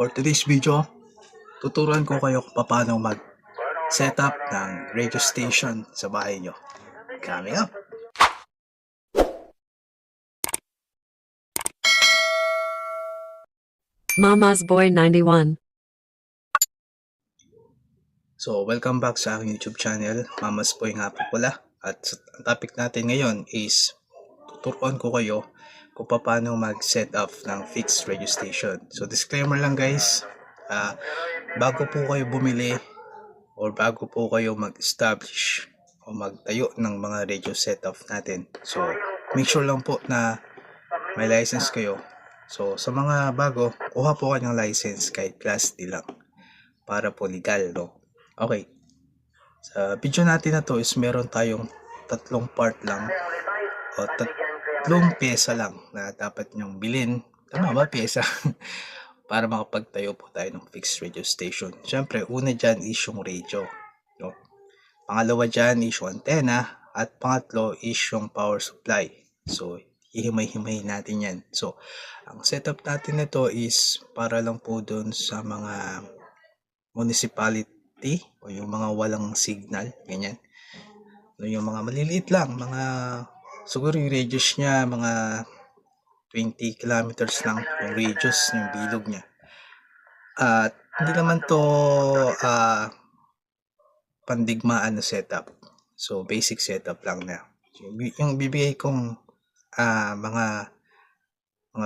For today's video, tuturuan ko kayo kung paano mag-setup ng radio station sa bahay nyo. Coming up! Mama's Boy 91. So, welcome back sa aking YouTube channel. Mama's Boy nga po pala. At ang topic natin ngayon is tuturuan ko kayo kung paano mag-set up ng fixed radio station. So, disclaimer lang guys, bago po kayo bumili or bago po kayo mag-establish o magtayo ng mga radio setup natin. So, make sure lang po na may license kayo. So, sa mga bago, kuha po kayo ng license kahit class D lang para po legal, no? Okay. Sa video natin na to is meron tayong tatlong part lang o tatlong pyesa lang na dapat nyong bilhin. Tama ba, pyesa? Para makapagtayo po tayo ng fixed radio station. Siyempre, una dyan is yung radio, no? Pangalawa dyan is yung antenna. At pangatlo is yung power supply. So, hihimay-himay natin yan. So, ang setup natin nito is para lang po dun sa mga municipality o yung mga walang signal, ganyan. Yung mga maliliit lang, mga siguro yung radius niya, mga 20 kilometers lang yung radius, yung bilog niya. At hindi naman to pandigmaan na setup. So, basic setup lang na. Yung bibigay kong mga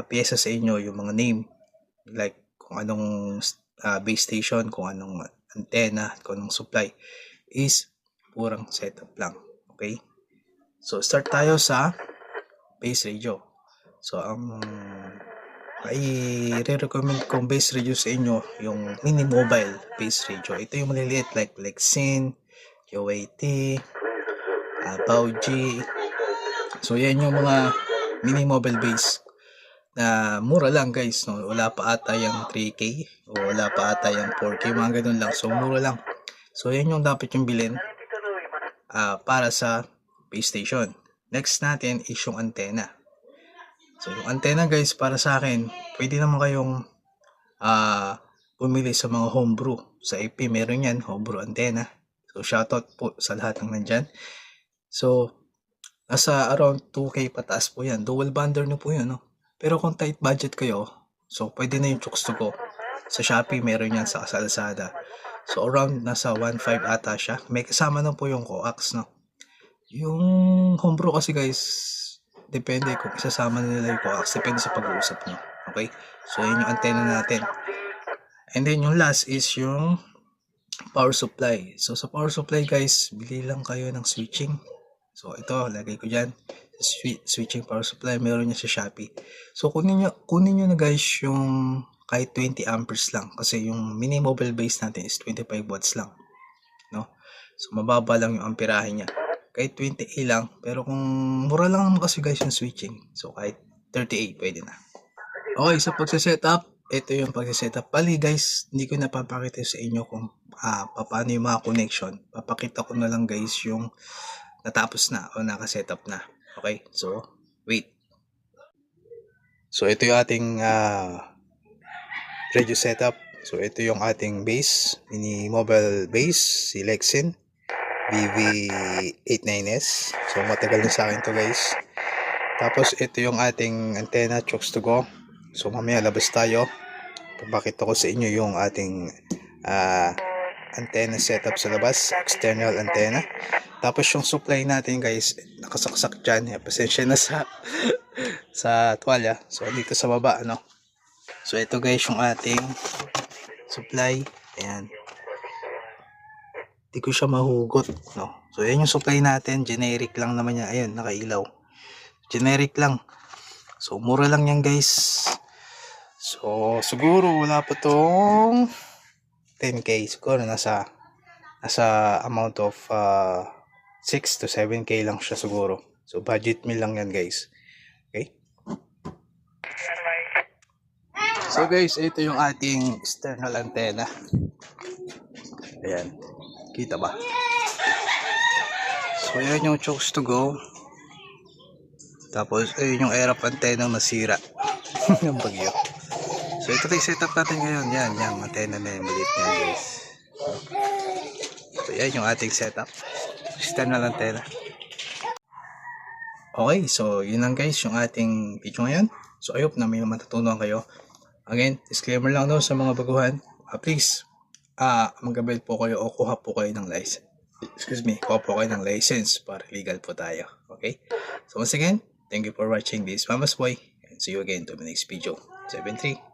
pyesa sa inyo, yung mga name, like kung anong base station, kung anong antenna, kung anong supply, is purang setup lang. Okay? So, start tayo sa base radio. So, ang i-recommend kong base radio sa inyo, yung mini mobile base radio. Ito yung maliliit like Lexin, UAT, Bauji. So, yan yung mga mini mobile base na mura lang guys, no? Wala pa ata yung 3K o wala pa ata yung 4K, mga ganun lang. So, mura lang. So, yan yung dapat yung bilhin para sa base station. Next natin is yung antenna. So, yung antenna guys, para sa akin, pwede naman kayong bumili sa mga homebrew. Sa AP, meron yan, homebrew antenna. So, shoutout po sa lahat ng nandyan. So, nasa around 2K pataas po yan. Dual bander na po yan, no? Pero kung tight budget kayo, so pwede na yung Chooks to Go. Sa Shopee, meron yan sa Lazada. So, around nasa 1.5 ata siya. May kasama na po yung coax, no? Yung homebrew kasi guys, depende kung isasama nila yung coax. Depende sa pag-uusap nyo. Okay? So, yun yung antenna natin. And then, yung last is yung power supply. So, sa power supply guys, bili lang kayo ng switching. So, ito, lagay ko dyan. Switching power supply, meron niya sa Shopee. So, kunin nyo na guys yung kahit 20 amperes lang. Kasi yung mini mobile base natin is 25 watts lang. No? So, mababa lang yung amperahe niya. Kahit 20A lang. Pero kung mura lang naman kasi guys yung switching. So, kahit 30A pwede na. Okay, so pagsa-setup, ito yung pagsa-setup. Bali guys, hindi ko napapakita sa inyo kung paano yung mga connection. Papakita ko na lang guys yung natapos na o naka-setup na. Okay, so wait. So ito yung ating radio setup. So ito yung ating base, mini mobile base, si Lexin BV89S. So matagal na sa akin to guys. Tapos ito yung ating antenna, Chooks to Go. So mamaya labas tayo. Papakita ko sa inyo yung ating antenna setup sa labas, external antenna. Tapos yung supply natin guys, nakasaksak dyan. Pasensya na sa tuwalya. So dito sa baba, ano. So ito guys yung ating supply. Ayan. Hindi ko siya mahugot, no. So yan yung supply natin, generic lang naman yan. Ayan, nakailaw. Generic lang. So mura lang yan guys. So siguro wala pa tong 10K. Siguro nasa amount of 6 to 7K lang siya siguro. So, budget meal lang yan guys. Okay? So guys, ito yung ating external antenna. Ayan. Kita ba? So, yan yung Chooks to Go. Tapos, ayun yung air antenna nasira. Yung bagyo. So ito na yung setup natin ngayon. Yan, yung antena na yung maliit na yan guys. So yan yung ating setup. System na antena. Okay, so yun lang guys yung ating video ngayon. So I hope na may matutunan kayo. Again, disclaimer lang daw sa mga baguhan. Please, mag-avail po kayo o kuha po kayo ng license. Kuha po kayo ng license para legal po tayo. Okay? So once again, thank you for watching this Mama's Boy and see you again to the next video. 7-3.